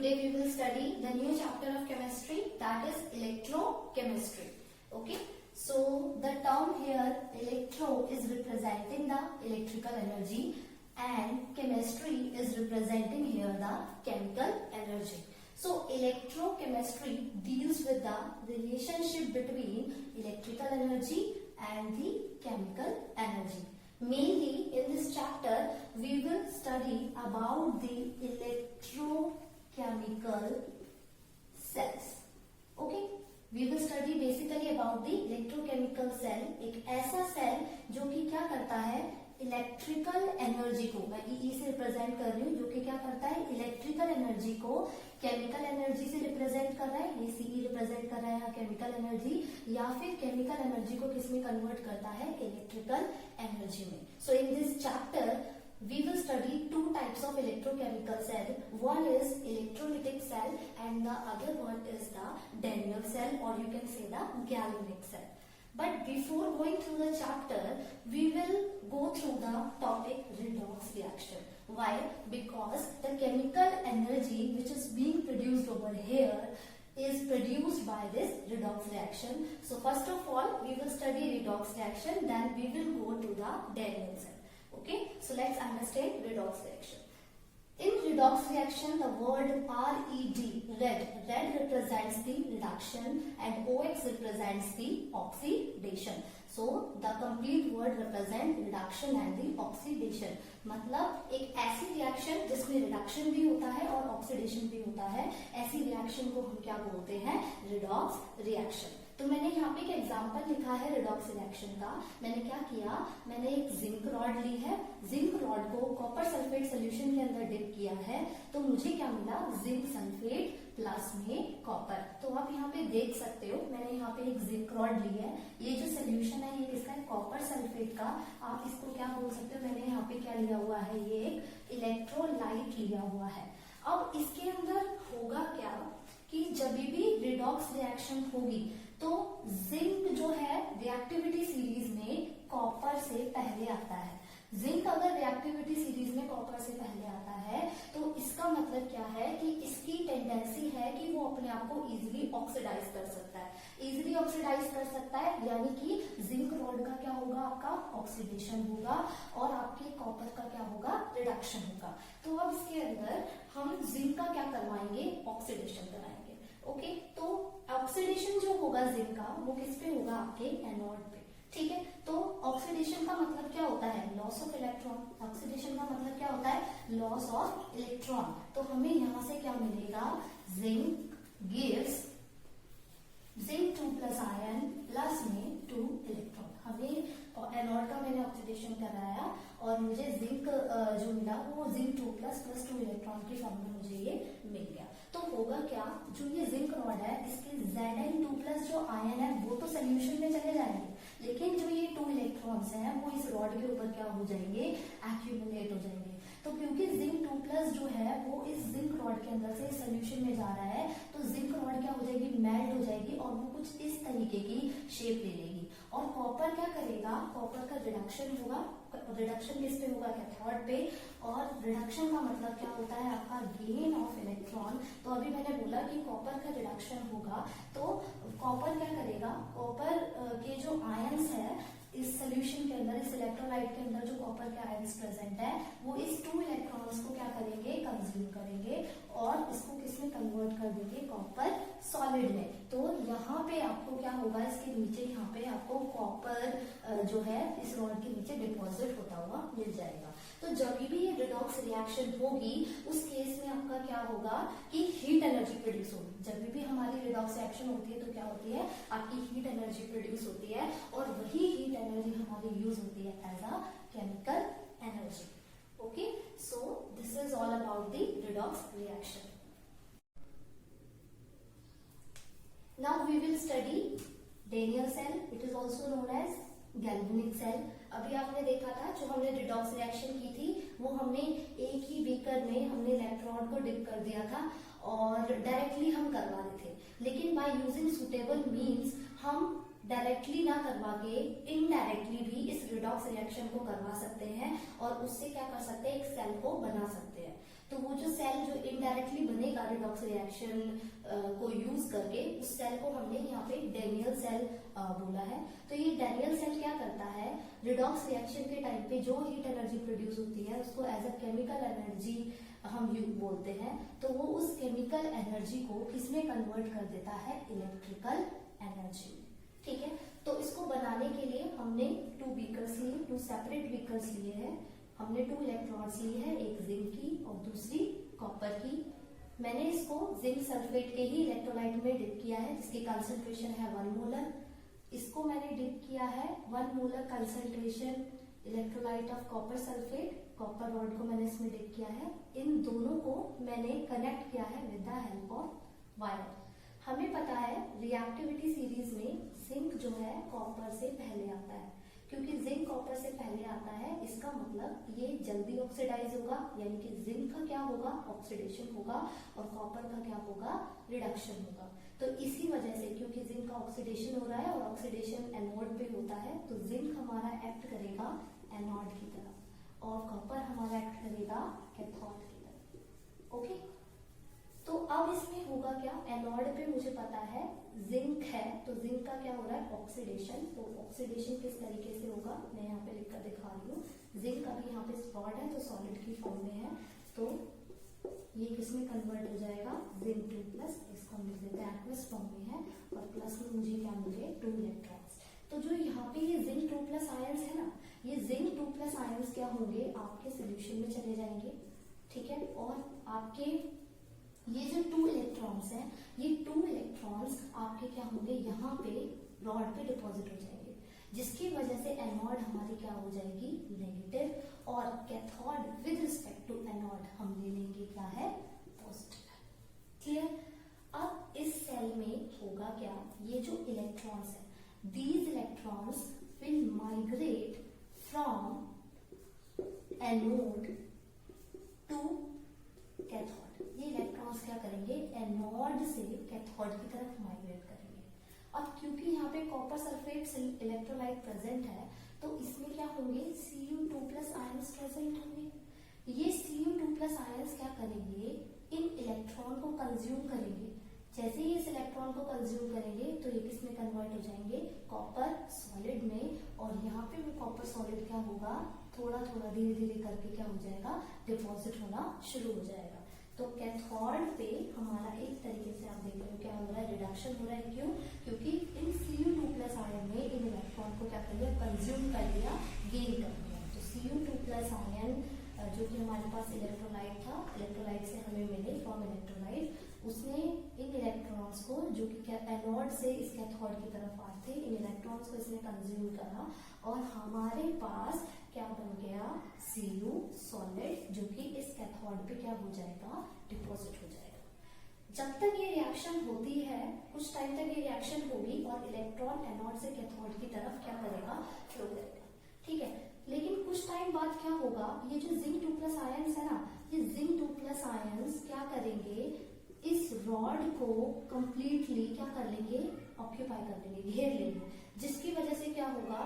Today we will study the new chapter of chemistry, that is electrochemistry. Okay, so the term here electro is representing the electrical energy and chemistry is representing here the chemical energy. So electrochemistry deals with the relationship between electrical energy and the chemical energy. Mainly in this chapter we will study about the electrochemical cells. Okay, we will study basically about the electrochemical cell. एक ऐसा cell जो कि क्या करता है, electrical energy को, मैं ई से रिप्रेजेंट कर रही हूँ, जो कि क्या करता है, इलेक्ट्रिकल एनर्जी को केमिकल एनर्जी से रिप्रेजेंट कर रहा है, ये सीई रिप्रेजेंट कर रहा है यहाँ केमिकल एनर्जी, या फिर केमिकल एनर्जी को किसमें कन्वर्ट करता है, इलेक्ट्रिकल एनर्जी में. So in this chapter we will study two types of electrochemical cell. One is electrolytic cell and the other one is the Daniell cell, or you can say the galvanic cell. But before going through the chapter, we will go through the topic redox reaction. Why? Because the chemical energy which is being produced over here is produced by this redox reaction. So first of all, we will study redox reaction, then we will go to the Daniell cell. Okay, so let's understand redox reaction. In redox reaction, the word RED, red represents the reduction and OX represents the oxidation. So the complete word represents reduction and the oxidation. मतलब एक ऐसी reaction जिसमें reduction भी होता है और oxidation भी होता है, ऐसी रिएक्शन को हम क्या बोलते हैं, रिडॉक्स रिएक्शन. तो मैंने यहाँ पे एक एग्जांपल लिखा है रिडॉक्स रिएक्शन का. मैंने क्या किया, मैंने एक जिंक रॉड ली है, जिंक रॉड को कॉपर सल्फेट सोल्यूशन के अंदर डिप किया है, तो मुझे क्या मिला, जिंक सल्फेट प्लस में कॉपर. तो आप यहाँ पे देख सकते हो, मैंने यहाँ पे एक जिंक रॉड ली है, ये जो सोल्यूशन है ये किसका है, कॉपर सल्फेट का. आप इसको क्या बोल सकते हो, मैंने यहाँ पे क्या लिया हुआ है, ये एक इलेक्ट्रोलाइट लिया हुआ है. अब इसके अंदर होगा क्या कि जब भी रिडॉक्स रिएक्शन होगी तो जिंक जो है रिएक्टिविटी सीरीज में कॉपर से पहले आता है. जिंक अगर रिएक्टिविटी सीरीज में कॉपर से पहले आता है तो इसका मतलब क्या है कि इसकी टेंडेंसी है कि वो अपने आप को इजीली ऑक्सीडाइज कर सकता है, इजीली ऑक्सीडाइज कर सकता है, यानी कि जिंक रॉड का क्या होगा, आपका ऑक्सीडेशन होगा और आपके कॉपर का क्या होगा, रिडक्शन होगा. तो अब इसके अंदर हम जिंक का क्या करवाएंगे, ऑक्सीडेशन कराएंगे. ओके, तो ऑक्सीडेशन जो होगा जिंक का वो किस पे होगा, आपके एनोड पे. ठीक है, तो ऑक्सीडेशन का मतलब क्या होता है, लॉस ऑफ इलेक्ट्रॉन. ऑक्सीडेशन का मतलब क्या होता है, लॉस ऑफ इलेक्ट्रॉन. तो हमें यहाँ से क्या मिलेगा, zinc gives zinc 2+ ion plus में 2 इलेक्ट्रॉन. हमें एनोड का मैंने ऑक्सीडेशन कराया और मुझे जिंक जो मिला वो जिंक 2+ + 2 इलेक्ट्रॉन की फॉर्म में मुझे ये मिल गया. तो होगा क्या, जो ये जिंक रॉड है इसके Zn2+ जो आयन है वो तो सोल्यूशन में चले जाएंगे, लेकिन जो ये 2 इलेक्ट्रॉन्स हैं वो इस रॉड के ऊपर क्या हो जाएंगे, एक्यूमुलेट हो जाएंगे. तो क्योंकि जिंक 2+ जो है वो इस जिंक रॉड के अंदर से सोल्यूशन में जा रहा है, तो जिंक रॉड क्या हो जाएगी, मेल्ट हो जाएगी और वो कुछ इस तरीके की शेप ले लेगी. और कॉपर क्या करेगा, कॉपर का रिडक्शन होगा. रिडक्शन किस पे होगा, कैथोड पे. और रिडक्शन का मतलब क्या होता है, आपका गेन ऑफ इलेक्ट्रॉन. तो अभी मैंने बोला कि कॉपर का रिडक्शन होगा, तो कॉपर क्या करेगा, कॉपर के जो आयंस है इस सोल्यूशन के अंदर, इस इलेक्ट्रोलाइट के अंदर जो कॉपर के आयंस प्रेजेंट है वो इस 2 इलेक्ट्रॉन्स को क्या करेंगे, कंज्यूम करेंगे और इसको किसमें कन्वर्ट कर देंगे, कॉपर सॉलिड में. तो यहाँ पे आपको क्या होगा, इसके नीचे यहाँ पे आपको कॉपर जो है इस रॉड के नीचे डिपॉजिट होता हुआ मिल जाएगा. तो जब भी ये रिडॉक्स रिएक्शन होगी उस केस में आपका क्या होगा कि हीट एनर्जी प्रोड्यूस होगी. जब भी हमारी रिडॉक्स रिएक्शन होती है तो क्या होती है, आपकी हीट एनर्जी प्रोड्यूस होती है और वही हीट एनर्जी हमारी यूज होती है as a chemical energy. Okay, so this is all about the redox reaction. Now we will study Daniell cell. It is also known as galvanic cell. अभी आपने देखा था जो हमने रिडॉक्स रिएक्शन की थी वो हमने एक ही बीकर में हमने इलेक्ट्रोड को डिप कर दिया था और डायरेक्टली हम करवा रहे थे, लेकिन बाय यूजिंग सुटेबल मीन्स हम डायरेक्टली ना करवा के इनडायरेक्टली भी इस रिडॉक्स रिएक्शन को करवा सकते हैं और उससे क्या कर सकते हैं, एक सेल को बना सकते हैं. तो तो वो जो सेल जो इनडायरेक्टली बनेगा रिडॉक्स रिएक्शन को यूज करके, उस सेल को हमने यहाँ पे डैनियल सेल बोला है। तो ये डैनियल सेल क्या करता है, रिडॉक्स रिएक्शन के टाइम पे जो हीट एनर्जी प्रोड्यूस होती है उसको एज अ केमिकल एनर्जी हम बोलते हैं, तो वो उस केमिकल एनर्जी को किसमें कन्वर्ट कर देता है, इलेक्ट्रिकल एनर्जी। ठीक है, तो इसको बनाने के लिए हमने 2 बीकर्स लिए, 2 सेपरेट बीकर्स लिए हैं। हमने 2 इलेक्ट्रॉन्स लिए हैं, एक जिंक की और दूसरी कॉपर की। मैंने इसको जिंक सल्फेट के ही इलेक्ट्रोलाइट में डिप किया है जिसकी कंसंट्रेशन है 1 मोलर। इसको मैंने डिप किया है 1 molar concentration electrolyte of copper sulphate, copper rod को मैंने इसमें डिप किया है। इन दोनों को मैंने कनेक्ट किया है with the help of wire. हमें पता है रिएक्टिविटी सीरीज में जिंक जो है कॉपर से पहले आता है, क्योंकि जिंक कॉपर से पहले आता है इसका मतलब ये जल्दी ऑक्सीडाइज होगा, यानी कि जिंक का क्या होगा, ऑक्सीडेशन होगा, और कॉपर का क्या होगा, रिडक्शन होगा। तो इसी वजह से क्योंकि जिंक का ऑक्सीडेशन हो रहा है और ऑक्सीडेशन एनोड पे होता है, तो जिंक हमारा एक्ट करेगा एनोड की तरफ और कॉपर हमारा एक्ट करेगा कैथोड की तरफ। ओके, तो अब इसमें होगा क्या, एनोड पे मुझे पता है जिंक है, तो जिंक का क्या हो रहा है, ऑक्सीडेशन। तो ऑक्सीडेशन किस तरीके से होगा, मैं यहाँ पे लिखकर दिखा रही हूँ। जिंक अभी यहाँ पे स्पॉट है तो सॉलिड की फॉर्म में है, तो ये किसमें कन्वर्ट हो जाएगा, जिंक 2+, इसको हम लिख देते हैं एक्वस फॉर्म में है, और प्लस में मुझे क्या मिले 2 इलेक्ट्रॉन्स। तो जो यहाँ पे ये जिंक 2+ आयंस है ना, ये जिंक 2+ आयंस क्या होंगे, आपके सोल्यूशन में चले जाएंगे। ठीक है, और आपके ये जो 2 इलेक्ट्रॉन्स हैं, ये 2 इलेक्ट्रॉन्स आपके क्या होंगे, यहाँ पे रॉड पे डिपॉजिट हो जाएंगे, जिसकी वजह से एनोड हमारी क्या हो जाएगी, नेगेटिव, और cathode with respect to anode हम ले लेंगे क्या है, पॉजिटिव। क्लियर। अब इस सेल में होगा क्या, ये जो इलेक्ट्रॉन्स है, these electrons will migrate from anode to cathode. ये इलेक्ट्रॉन्स क्या करेंगे, एनोड से कैथोड की तरफ माइग्रेट करेंगे। अब क्योंकि यहाँ पे कॉपर सल्फेट इलेक्ट्रोलाइट प्रेजेंट है, तो इसमें क्या होंगे, Cu2+ आयंस प्रेजेंट होंगे। ये Cu2+ आयंस क्या करेंगे, इन इलेक्ट्रॉन को कंज्यूम करेंगे। जैसे ही इस इलेक्ट्रॉन को कंज्यूम करेंगे तो ये किसमें कन्वर्ट हो जाएंगे, कॉपर सॉलिड में, और यहाँ पे भी कॉपर सॉलिड क्या होगा, थोड़ा थोड़ा धीरे धीरे करके क्या हो जाएगा, डिपॉजिट होना शुरू हो जाएगा। तो कैथोड पे हमारा एक तरीके से आप देख रहे हो क्या हो रहा है, रिडक्शन हो रहा है। क्यों, क्योंकि इन Cu2+ आयन ने इन इलेक्ट्रॉन को क्या कर लिया, कंज्यूम कर लिया, गेन कर लिया। तो Cu2+ आयन जो कि हमारे पास इलेक्ट्रोलाइट था, इलेक्ट्रोलाइट से हमें मिले फ्रॉम इलेक्ट्रोलाइट, उसने इन इलेक्ट्रॉन्स को जो कि एनोड से इस कैथोड की तरफ आए थे, इन इलेक्ट्रॉन्स को इसने कंज्यूम करा, और हमारे पास क्या बन गया, Cu सॉलिड, जो कि इस कैथोड पे क्या हो जाएगा, डिपॉजिट हो जाएगा। जब तक ये रिएक्शन होती है, कुछ टाइम तक ये रिएक्शन होगी और इलेक्ट्रॉन एनोड से कैथोड की तरफ क्या करेगा, फ्लो करेगा। ठीक है, लेकिन कुछ टाइम बाद क्या होगा, ये जो जिंक 2+ आयंस है ना, ये जिंक 2+ आयंस क्या करेंगे, इस रॉड को कंप्लीटली क्या कर लेंगे, ऑक्यूपाई कर लेंगे, घेर लेंगे, जिसकी वजह से क्या होगा,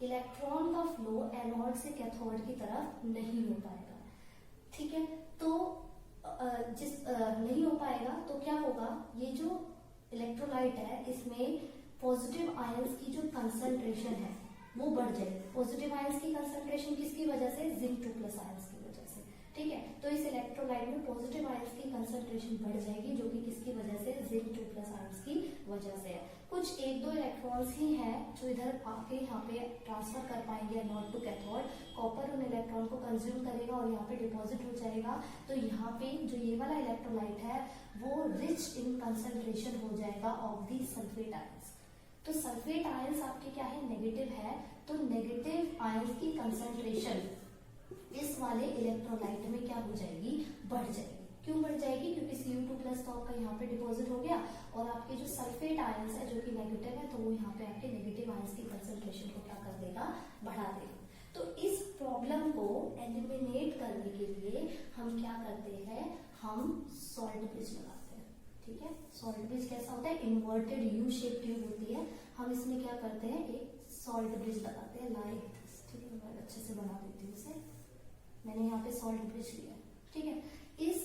इलेक्ट्रॉन का फ्लो एनोड से कैथोड की तरफ नहीं हो पाएगा। ठीक है, तो नहीं हो पाएगा तो क्या होगा, ये जो इलेक्ट्रोलाइट है इसमें पॉजिटिव आयंस की जो कंसंट्रेशन है वो बढ़ जाएगी। पॉजिटिव आयंस की कंसंट्रेशन किसकी वजह से, जिंक 2+ आयंस की वजह से। ठीक है, तो इस इलेक्ट्रोलाइट में पॉजिटिव आयंस की कंसंट्रेशन बढ़ जाएगी, जो कि किसकी वजह से, जिंक 2+ आयंस की वजह से है। कुछ 1-2 इलेक्ट्रॉन्स ही हैं जो इधर आके यहाँ पे ट्रांसफर कर पाएंगे एनोड टू कैथोड। कॉपर उन इलेक्ट्रॉन को कंज्यूम करेगा और यहाँ पे डिपॉजिट हो जाएगा। तो यहाँ पे जो ये वाला इलेक्ट्रोलाइट है वो रिच इन कंसंट्रेशन हो जाएगा ऑफ दी सल्फेट आयंस। तो सल्फेट आयंस आपके क्या है, नेगेटिव है, तो नेगेटिव आयंस की कंसंट्रेशन इस वाले इलेक्ट्रोलाइट में क्या हो जाएगी, बढ़ जाएगी। क्यों बढ़ जाएगी, क्योंकि Cu2+ तो आपका यहाँ पे डिपॉजिट हो गया, और आपके जो सल्फेट आयंस है जो कि नेगेटिव है, तो वो यहाँ पे आपके नेगेटिव आयंस की कंसंट्रेशन को क्या कर देगा, बढ़ा देगा। तो इस प्रॉब्लम को एलिमिनेट करने के लिए हम क्या करते हैं, हम सॉल्ट ब्रिज लगाते हैं। ठीक है, सॉल्ट ब्रिज कैसा होता है, इन्वर्टेड यू शेप ट्यूब होती है, हम इसमें क्या करते हैं, एक सॉल्ट ब्रिज लगाते हैं लाइक दिस। ठीक है, मैं अच्छे से बना देती हूँ इसे, मैंने यहाँ पे सॉल्ट ब्रिज लिया। ठीक है, इस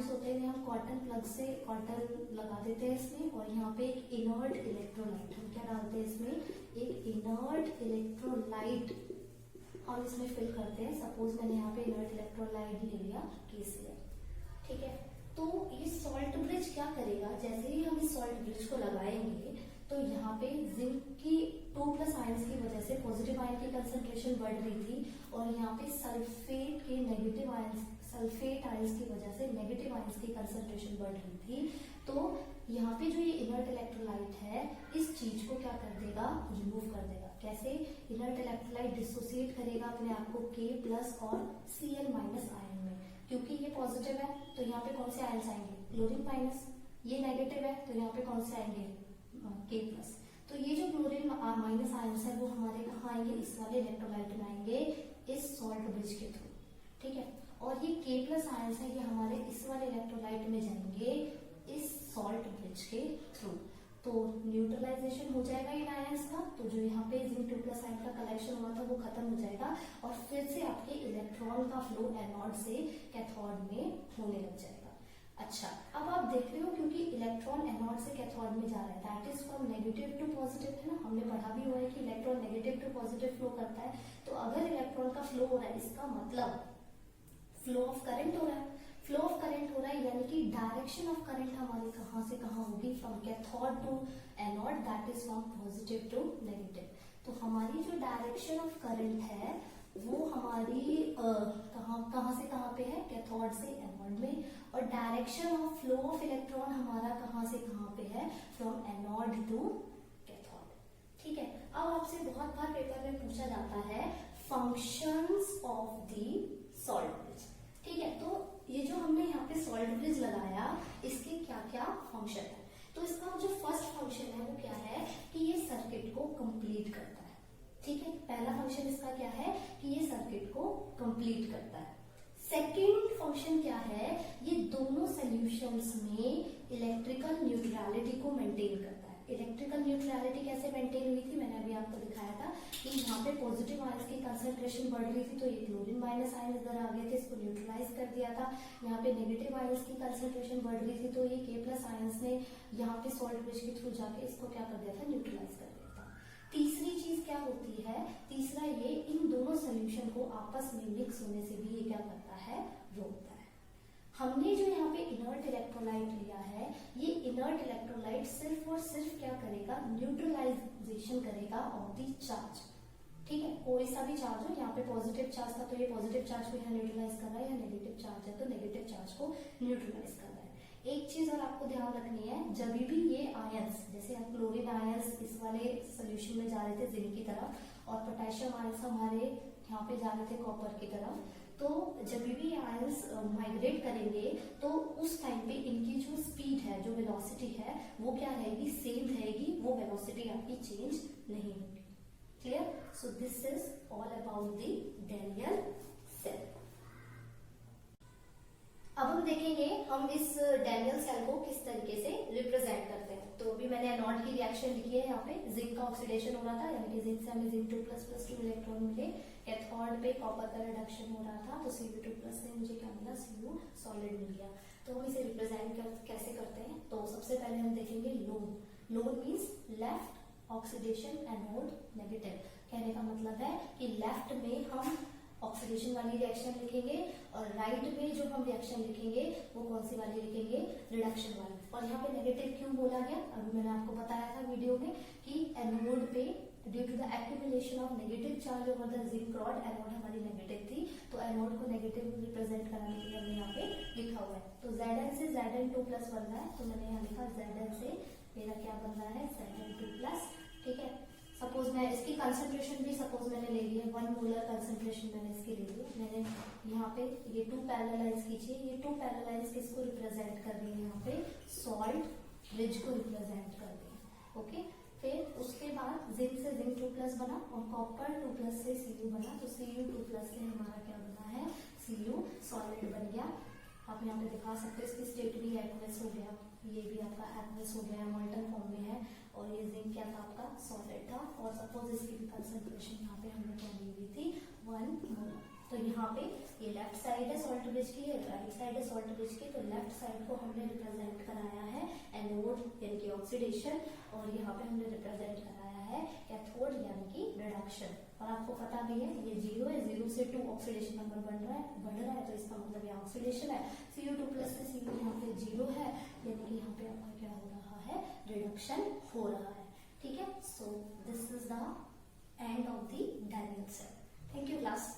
आयंस होते हैं हम कॉटन प्लग से कॉटन लगा देते हैं इसमें, और यहाँ पे एक इनर्ट इलेक्ट्रोलाइट, हम क्या डालते हैं इसमें, एक इनर्ट इलेक्ट्रोलाइट हम इसमें फिल करते हैं। सपोज मैंने यहाँ पे इनर्ट इलेक्ट्रोलाइट ले लिया KCl, ठीक है। तो ये सॉल्ट ब्रिज क्या करेगा, जैसे ही हम इस सॉल्ट ब्रिज को लगाएंगे तो यहाँ पे जिंक की 2+ आयंस की वजह से पॉजिटिव आयन की कंसंट्रेशन बढ़ रही थी, और यहाँ पे सल्फेट के नेगेटिव आयंस, सल्फेट आयंस की वजह से नेगेटिव आयंस की कंसंट्रेशन बढ़ रही थी। तो यहाँ पे जो ये इनर्ट इलेक्ट्रोलाइट है इस चीज को क्या कर देगा, रिमूव कर देगा। कैसे, इनर्ट इलेक्ट्रोलाइट डिसोसिएट करेगा अपने आप को K+ और Cl- आयन में, क्योंकि ये पॉजिटिव है तो यहाँ पे कौन से आयंस आएंगे, क्लोरीन माइनस, ये नेगेटिव है तो यहाँ पे कौन से आएंगे, K+। तो ये जो क्लोरीन माइनस आयंस है वो हमारे कहाँ आएंगे, इस वाले इलेक्ट्रोलाइट में आएंगे, इस सॉल्ट ब्रिज के थ्रू, ठीक है। और ये K+ आयंस है ये हमारे इस वाले इलेक्ट्रोलाइट में जाएंगे इस सॉल्ट ब्रिज के थ्रू। तो न्यूट्रलाइजेशन हो जाएगा इन आयंस का, तो जो यहाँ पे जिंक 2+ आयन का कलेक्शन हुआ था वो खत्म हो जाएगा, और फिर से आपके इलेक्ट्रॉन का फ्लो एनोड से कैथोड में होने लग जाएगा। अच्छा, अब आप देख रहे हो क्योंकि इलेक्ट्रॉन एनोड से कैथोड में जा रहा है, that is from negative to positive, है ना, हमने पढ़ा भी हुआ है कि electron negative to positive flow करता है। तो अगर इलेक्ट्रॉन का फ्लो हो रहा है इसका मतलब फ्लो ऑफ करंट हो रहा है, फ्लो ऑफ करंट हो रहा है, यानी कि डायरेक्शन ऑफ करंट हमारी कहाँ से कहाँ होगी, from cathode to anode, that is from positive to negative. तो हमारी जो डायरेक्शन ऑफ करंट है वो हमारी कहाँ से कहाँ पे है, कैथोड से एनोड में, और direction of flow of electron हमारा कहाँ से कहाँ पे है, फ्रॉम एनोड टू कैथोड, ठीक है। अब आपसे बहुत बार पेपर में पूछा जाता है functions of the salt bridge, ठीक है। तो ये जो हमने यहाँ पे सॉल्ट ब्रिज लगाया इसके क्या क्या फंक्शन है, तो इसका जो फर्स्ट फंक्शन है वो क्या है कि ये सर्किट को कंप्लीट करता है, ठीक है। पहला फंक्शन इसका क्या है कि ये सर्किट को कंप्लीट करता है। सेकेंड फंक्शन क्या है, ये दोनों सॉल्यूशंस में इलेक्ट्रिकल न्यूट्रलिटी को मेंटेन करता है। इलेक्ट्रिकल न्यूट्रलिटी कैसे मेंटेन हुई थी, मैंने अभी आपको दिखाया था कि यहाँ पे पॉजिटिव आयंस की कंसंट्रेशन बढ़ रही थी तो ये क्लोरीन माइनस आयन इधर आ गए थे, इसको न्यूट्रलाइज कर दिया था। यहाँ पे नेगेटिव आयंस की कंसंट्रेशन बढ़ रही थी तो ये K+ आयंस ने यहाँ पे सॉल्ट ब्रिज के थ्रू जाके इसको क्या कर दिया था, न्यूट्रलाइज कर दिया था। तीसरी चीज क्या होती है, तीसरा ये इन दोनों सोल्यूशन को आपस में मिक्स होने से भी ये क्या करता है, रोकता है। हमने जो यहाँ पे इनर्ट इलेक्ट्रोलाइट लिया है, ये इनर्ट इलेक्ट्रोलाइट सिर्फ और सिर्फ क्या करेगा, न्यूट्रलाइजेशन करेगा ऑफ द चार्ज, ठीक है। कोई सा भी चार्ज हो, यहाँ पे पॉजिटिव चार्ज था तो ये पॉजिटिव चार्ज को यहाँ न्यूट्रलाइज कर रहा है, या नेगेटिव चार्ज है तो नेगेटिव चार्ज को न्यूट्रलाइज कर रहा है। एक चीज और आपको ध्यान रखनी है, जब भी ये आयंस, जैसे हम क्लोरीन आयंस इस वाले सोल्यूशन में जा रहे थे जिंक की तरफ, और पोटेशियम आयंस हमारे यहाँ पे जा रहे थे कॉपर की तरफ, तो जब भी आयंस माइग्रेट करेंगे तो उस टाइम पे इनकी जो स्पीड है, जो वेलोसिटी है वो क्या रहेगी, सेम रहेगी, वो वेलोसिटी आपकी चेंज नहीं होगी। Clear? So this is all about the Daniell cell. अब हम देखेंगे हम इस डैनियल सेल को किस तरीके से रिप्रेजेंट करते हैं। तो अभी मैंने एनोड की रिएक्शन लिखी है, यहाँ पे जिंक का ऑक्सीडेशन हो रहा था, यानी कि जिंक से हमें जिंक 2++2 इलेक्ट्रॉन मिले, कैथोड पे कॉपर का रिडक्शन हो रहा था तो Cu2+ से मुझे क्या मिला, Cu सॉलिड मिल गया। तो हम इसे रिप्रेजेंट कैसे करते हैं, तो सबसे पहले हम देखेंगे loan. Loan means left oxidation anode negative. कहने का मतलब है कि लेफ्ट में हम ऑक्सीडेशन वाली रिएक्शन लिखेंगे और राइट में जो हम रिएक्शन लिखेंगे वो कौन सी वाली लिखेंगे, रिडक्शन वाली। और यहाँ पे नेगेटिव क्यों बोला गया, अभी मैंने आपको बताया था वीडियो में कि एनोड पे due to the accumulation of negative charge over the zinc rod, anode हमारी नेगेटिव थी तो एनोड को नेगेटिव रिप्रेजेंट कराने के लिए हमने यहाँ पे लिखा हुआ है। तो Zn से Zn2+ बन रहा है, तो मैंने यहाँ लिखा Zn से मेरा क्या बन रहा है, Zn2+, ठीक है। सपोज मैं इसकी कंसंट्रेशन भी सपोज मैंने ले ली है, 1 मोलर कंसंट्रेशन मैंने इसकी ले ली है। मैंने यहाँ पे ये 2 पैरेलल लाइंस खींची, ये 2 पैरेलल लाइंस किसको रिप्रेजेंट कर रही है, यहाँ पे सॉल्ट ब्रिज को रिप्रेजेंट कर रही है। ओके, फिर उसके बाद जिंक से जिंक 2+ बना और कॉपर 2+ से Cu बना, तो Cu2+ से हमारा क्या बना है, Cu सॉलिड बन गया। आप यहाँ पे दिखा सकते हो, इसकी स्टेट भी एक्वस हो गया, ये भी आपका एक्वस हो गया, मोल्टन फॉर्म में है, और ये जिंक क्या था आपका, सॉलिड था। और सपोज इसकी भी कंसंट्रेशन यहाँ पे हमने क्या ली हुई थी, 1 मोलर। तो यहाँ पे ये लेफ्ट साइड है सॉल्ट ब्रिज की, राइट साइड है सॉल्ट ब्रिज की, तो लेफ्ट साइड को हमने रिप्रेजेंट कराया है एनोड यानी कि ऑक्सीडेशन, और यहाँ पे हमने रिप्रेजेंट कराया है कैथोड यानी कि रिडक्शन। और आपको पता भी है ये 0 है, 0 से 2 ऑक्सीडेशन नंबर बढ़ रहा है, तो इसका मतलब यहाँ ऑक्सीडेशन है। Cu2 प्लस से Cu यहाँ पे 0 है, यानी कि यहाँ पे आपका क्या हो रहा है, रिडक्शन हो रहा है। ठीक है, so this is the end of the Daniell cell. Thank you class.